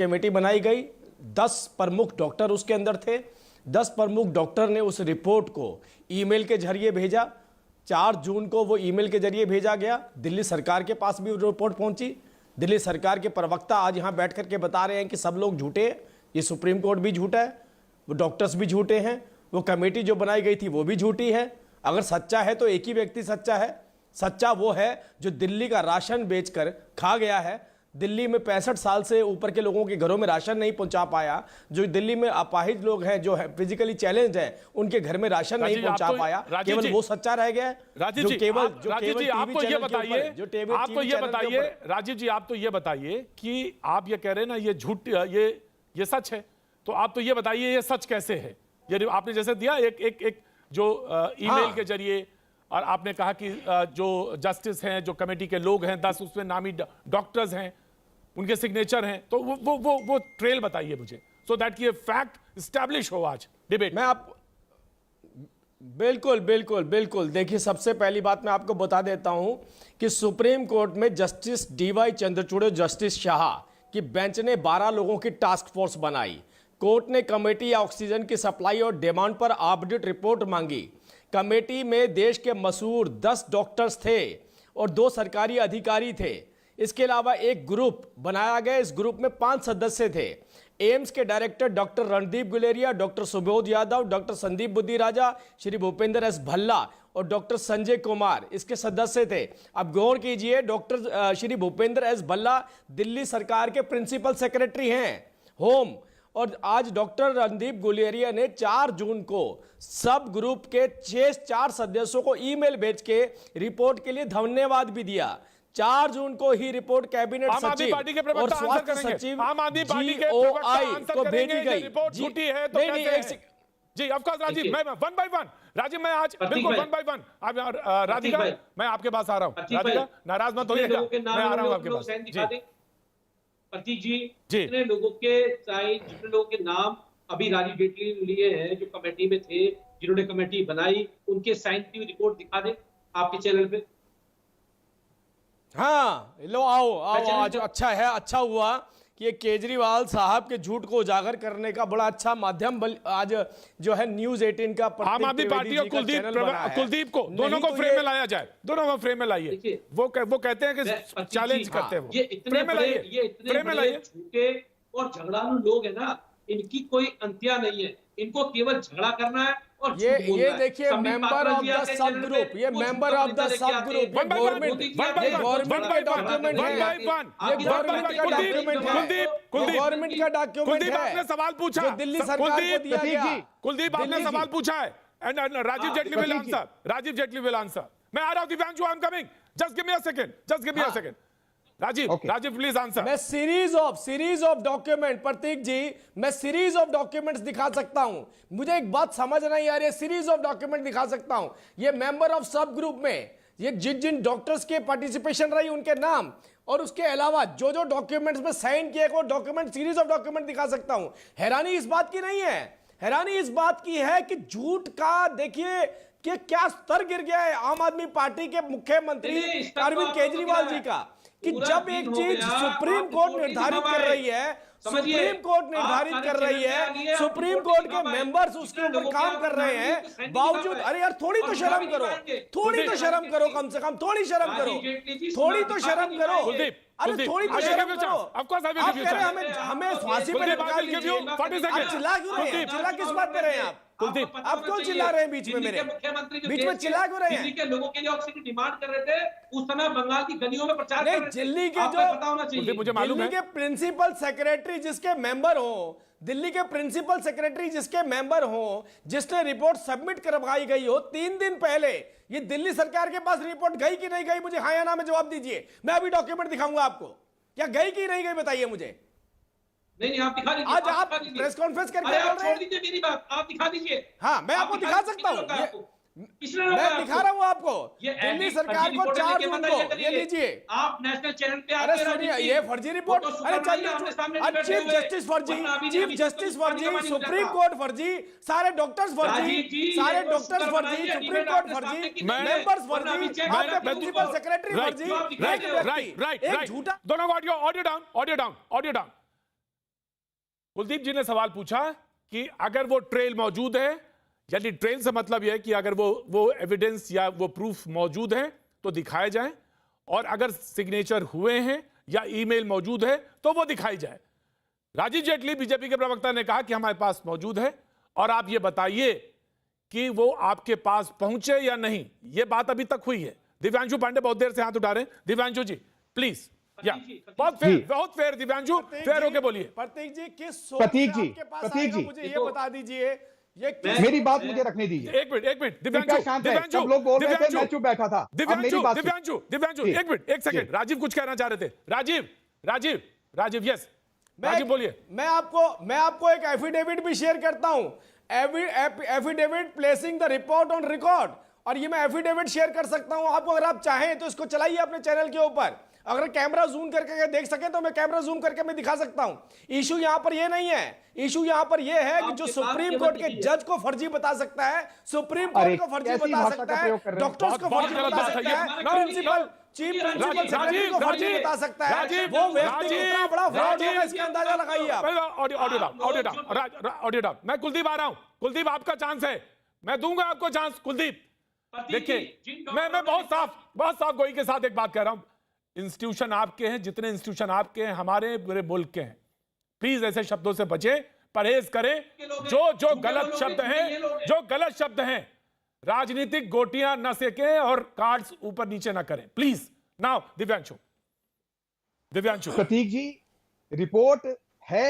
Committee बनाई गई, 10 प्रमुख डॉक्टर उसके अंदर थे। 10 प्रमुख डॉक्टर ने उस रिपोर्ट को ईमेल के जरिए भेजा। 4 जून को वो ईमेल के जरिए भेजा गया। दिल्ली सरकार के पास भी रिपोर्ट पहुंची। दिल्ली सरकार के प्रवक्ता आज यहां बैठ करके बता रहे हैं कि सब लोग झूठे हैं, ये सुप्रीम कोर्ट भी झूठा है, वो डॉक्टर्स भी झूठे हैं, वो कमेटी जो बनाई गई थी वो भी झूठी है। अगर सच्चा है तो एक ही व्यक्ति सच्चा है। सच्चा वो है जो दिल्ली का राशन बेचकर खा गया है, दिल्ली में 65 साल से ऊपर के लोगों के घरों में राशन नहीं पहुंचा पाया, जो दिल्ली में अपाहिज लोग हैं, जो है फिजिकली चैलेंज है, उनके घर में राशन नहीं पहुंचा पाया, केवल वो सच्चा रह गया है। राजीव जी, राजीव जी आप तो ये बताइए, राजीव जी आप तो ये बताइए कि आप ये कह रहे हैं ना ये झूठ, ये सच है, तो आप तो ये बताइए ये सच कैसे है? ये आपने जैसे दिया एक जो ईमेल के जरिए, और आपने कहा कि जो जस्टिस हैं, जो कमेटी के लोग हैं 10, उसमें नामी डॉक्टर्स हैं, उनके सिग्नेचर हैं, तो वो ट्रेल बताइए मुझे, सो दैट कि ये फैक्ट एस्टैब्लिश हो आज डिबेट। मैं आप बिल्कुल बिल्कुल बिल्कुल देखिए, सबसे पहली बात मैं आपको बता देता हूं कि सुप्रीम कोर्ट में justice DY Chandrachud, justice Shah की बेंच ने 12 लोगों की टास्क फोर्स बनाई। कोर्ट ने कमेटी या ऑक्सीजन की सप्लाई और डिमांड पर ऑडिट रिपोर्ट मांगी। कमेटी में देश के मशहूर 10 डॉक्टर्स थे और 2 सरकारी अधिकारी थे। इसके अलावा एक ग्रुप बनाया गया, इस ग्रुप में 5 सदस्य थे। एम्स के director doctor Randeep Guleria, doctor Subodh Yadav, doctor Sandeep Buddhiraja, Shri Bhupendra S Bhalla और डॉक्टर संजय कुमार इसके सदस्य थे। अब गौर कीजिए, डॉक्टर श्री भूपेंद्र एस भल्ला दिल्ली सरकार के प्रिंसिपल सेक्रेटरी हैं होम, और आज डॉक्टर रणदीप गुलेरिया ने 4 जून को सब ग्रुप के 4 सदस्यों को ईमेल भेज के रिपोर्ट के लिए धन्यवाद भी दिया। 4 जून को ही रिपोर्ट कैबिनेट सचिव और स्वास्थ्य सचिव GOI को भेजी गई। रिपोर्ट झूठी है तो कैसे? जी ऑफ कोर्स राजीव, मैं 1 बाय 1 राजीव, मैं आज बिल्कुल 1 बाय 1। राधिका मैं आपके पास आ रहा हूं। राधिका नाराज मत होइएगा, मैं आ रहा हूं आपके पास। जी प्रतीक जी, जितने लोगों के जितने लोगों के नाम अभी राजीव जेटली ने लिए हैं, जो कमेटी में थे, जिन्होंने कमेटी बनाई, उनके साइन की रिपोर्ट दिखा दें आपके चैनल पे। हाँ लो आओ आज अच्छा है, अच्छा हुआ कि ये केजरीवाल साहब के झूठ को उजागर करने का बड़ा अच्छा माध्यम आज जो है न्यूज़ 18 का आम आदमी पार्टी और कुलदीप को दोनों को फ्रेम में लाया जाए, दोनों को फ्रेम में लाइए। वो कहते हैं कि चैलेंज करते हैं, ये इतने बड़े झूठे और झगड़ालू लोग हैं ना, इनकी कोई अंत्या नहीं है, इनको केवल झगड़ा करना है। और ये देखिए, member of the sub group, ये member of the sub group, government का डॉक्यूमेंट है, ये गवर्नमेंट का डॉक्यूमेंट है, गवर्नमेंट का डॉक्यूमेंट है। आपने सवाल पूछा, दिल्ली सरकार को दिया गया। कुलदीप आपने सवाल पूछा है, and Rajiv Jaitley will answer, Rajiv Jaitley will answer. मैं आ रहा हूं Divyanshu, I am coming, just give me a second, just give me a second. Rajiv please answer. मैं series of document, Prateek ji मैं सीरीज ऑफ डॉक्यूमेंट्स दिखा सकता हूं। मुझे एक बात समझ नहीं आ रही है, सीरीज ऑफ डॉक्यूमेंट दिखा सकता हूं। ये मेंबर ऑफ सब ग्रुप में ये जिन डॉक्टर्स के पार्टिसिपेशन रही उनके नाम, और उसके अलावा जो डॉक्यूमेंट्स में साइन किए वो डॉक्यूमेंट, सीरीज ऑफ डॉक्यूमेंट दिखा सकता हूं। हैरानी इस बात की नहीं है, हैरानी इस बात की है कि झूठ का देखिए कि क्या स्तर गिर गया है आम आदमी पार्टी के मुख्यमंत्री अरविंद केजरीवाल जी का, कि जब एक चीज सुप्रीम कोर्ट निर्धारित कर रही है, सुप्रीम कोर्ट निर्धारित कर रही है, सुप्रीम कोर्ट के मेंबर्स उसके ऊपर काम कर रहे हैं, बावजूद अरे यार थोड़ी तो शर्म करो, थोड़ी तो शर्म करो, कम से कम थोड़ी शर्म करो, थोड़ी तो शर्म करो, अरे थोड़ी तो शर्म करो। आप कह रहे हैं हमें फांसी पे लटका लीजिए, चिल्ला क्यों रहे हैं? चिल्ला किस बात पे रहे हैं आप? कुलदीप आप क्यों चिल्ला रहे हैं बीच में? मेरे मुख्यमंत्री बीच में चिल्ला क्यों रहे हैं? दिल्ली के लोगों के लिए ऑक्सीजन की डिमांड कर रहे थे, उस समय बंगाल की गलियों में प्रचार कर रहे थे। दिल्ली के जो दिल्ली के प्रिंसिपल सेक्रेटरी जिसके मेंबर हो, दिल्ली के प्रिंसिपल सेक्रेटरी जिसके मेंबर हो, जिसने रिपोर्ट सबमिट करवाई गई हो 3 दिन पहले, ये दिल्ली सरकार के पास रिपोर्ट गई कि नहीं गई? मुझे हाँ या ना में जवाब दीजिए। मैं अभी डॉक्यूमेंट दिखाऊंगा आपको, क्या गई कि नहीं गई बताइए मुझे। नहीं आप दिखा दीजिए। आज आप प्रेस कॉन्फ्रेंस करके बोल रहे हैं। छोड़ दीजिए मेरी बात, आप दिखा दीजिए। हाँ मैं आपको दिखा सकता हूँ, मैं दिखा रहा हूँ आपको। दिल्ली सरकार को 4 जून को ये लीजिए, आप नेशनल चैनल पे अरे सुनिए, ये फर्जी रिपोर्ट, अरे चलिए चीफ जस्टिस फर्जी, चीफ जस्टिस फर्जी, सुप्रीम कोर्ट फर्जी, सारे डॉक्टर्स फर्जी, सारे डॉक्टर्स फर्जी, सुप्रीम कोर्ट फर्जी, मेंबर्स फर्जी, आपके प्रिंसिपल सेक्रेटरी फर्जी, राइट, दोनों audio down, audio down. Kuldeep ji ने सवाल पूछा कि अगर वो ट्रेल मौजूद है, यानी ट्रेल से मतलब यह है कि अगर वो एविडेंस या वो प्रूफ मौजूद है तो दिखाए जाए, और अगर सिग्नेचर हुए हैं या ईमेल मौजूद है तो वो दिखाई जाए। राजीव जेटली बीजेपी के प्रवक्ता ने कहा कि हमारे पास मौजूद है, और आप ये बताइए कि वो आपके पास पहुंचे या नहीं। ये बात अभी तक हुई है। दिव्यांशु पांडे बहुत देर से हाथ उठा रहे हैं। दिव्यांशु जी प्लीज, या बहुत फेयर दिव्यांशु, फेयर होके बोलिए। प्रतीक जी किस प्रतीक जी, आपके पास प्रतीक आएगा, जी, मुझे ये बता दीजिए। ये मेरी बात मुझे रखने दीजिए। एक मिनट दिव्यांशु, सब लोग बोल रहे थे, मैं चुप बैठा था। अब मेरी बात दिव्यांशु एक मिनट, एक सेकंड। राजीव कुछ कहना चाह रहे थे। राजीव यस, राजीव बोलिए। मैं आपको एक एफिडेविट भी शेयर करता हूं, affidavit placing the report on record, और ये मैं एफिडेविट शेयर कर सकता हूं आपको। अगर आप चाहें तो इसको चलाइए अपने चैनल के ऊपर। अगर कैमरा जूम करके देख सके तो मैं कैमरा जूम करके मैं दिखा सकता हूं। इशू यहां पर ये नहीं है, इशू यहां पर ये है कि जो सुप्रीम कोर्ट के जज को फर्जी बता सकता है, सुप्रीम कोर्ट को फर्जी बता सकता है, डॉक्टर्स को फर्जी बता सकता है, प्रिंसिपल चीफ प्रिंसिपल सेक्रेटरी को फर्जी बता सकता है। वो व्यक्ति कितना बड़ा फ्रॉड होगा इसका अंदाजा लगाइए आप। Audio down. मैं कुलदीप आ रहा हूं। कुलदीप आपका चांस है, मैं दूंगा आपको चांस। कुलदीप देखिए, मैं बहुत साफ गोई के साथ एक बात कह रहा हूं। इंस्टीट्यूशन आपके हैं, जितने इंस्टीट्यूशन आपके हैं हमारे पूरे मुल्क के हैं। प्लीज ऐसे शब्दों से बचें, परहेज करें। जो गलत शब्द हैं राजनीतिक गोटियां न सेकें और कार्ड्स ऊपर नीचे ना करें, please. Now Divyanshu. Prateek ji, report है